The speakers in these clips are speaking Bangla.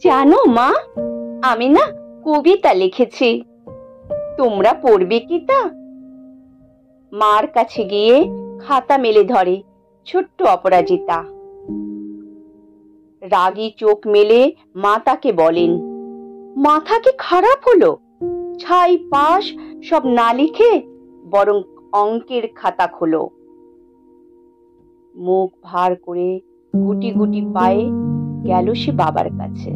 জানো মা, আমি না কবিতা লিখেছি, তোমরা পড়বে কি তা? মার কাছে গিয়ে খাতা মেলে ধরে ছোট্ট অপরাজিতা। রাগী চোখ মেলে মা তাকে বলেন, মাথা কি খারাপ হলো? ছাই পাশ সব না লিখে বরং অঙ্কের খাতা খোলো। মুখ ভার করে গুটি গুটি পায়ে গেল সে বাবার কাছে।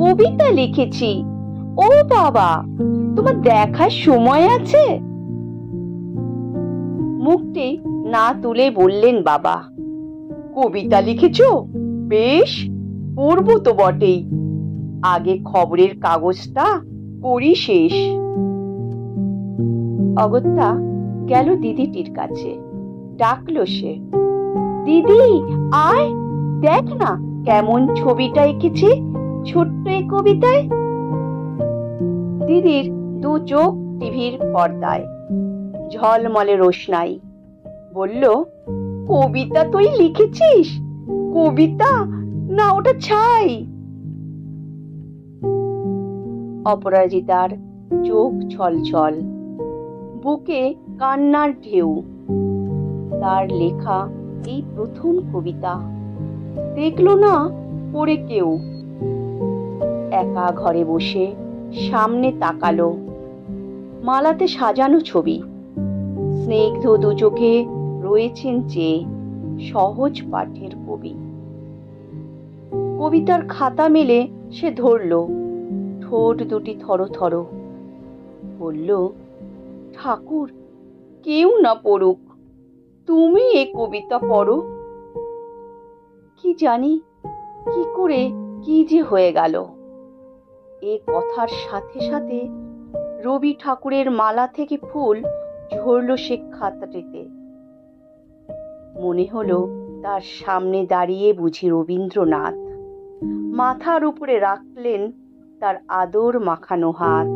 কবিতা লিখেছি। ও বাবা, তোমার দেখার সময় আছে? মুখটি না তুলে বললেন বাবা, কবিতা লিখেছো? বেশ, পড়বো তো বটেই, আগে খবরের কাগজটা করি শেষ। অগত্যা গেল দিদিটির কাছে, ডাকলো সে, দিদি আয়, দেখ না কেমন ছবিটা এঁকেছি ছোট্ট এই কবিতায়। দিদির দু চোখ টিভির পর্দায়, ঝলমলে রোশনাই। বলল, কবিতা তুই লিখেছিস? কবিতা না ওটা ছাই? অপরাজিতার চোখ ছলছল, বুকে কান্নার ঢেউ। তার লেখা এই প্রথম কবিতা দেখলো না পড়ে কেউ। একা ঘরে বসে সামনে তাকালো, মালাতে সাজানো ছবি। স্নিগ্ধ দু চোখে রয়েছেন চেয়ে সহজ পাঠের কবি। কবিতার খাতা মেলে সে ধরল, ঠোঁট দুটি থরথর। বলল, ঠাকুর, কেউ না পড়ুক, তুমি এ কবিতা পড়ো। কি জানি কি করে কি যে হয়ে গেল। এ কথার সাথে সাথে রবি ঠাকুরের মালা থেকে ফুল ঝরল সে খাতাটিতে। মনে হলো তার সামনে দাঁড়িয়ে বুঝি রবীন্দ্রনাথ, মাথার উপরে রাখলেন তার আদর মাখানো হাত।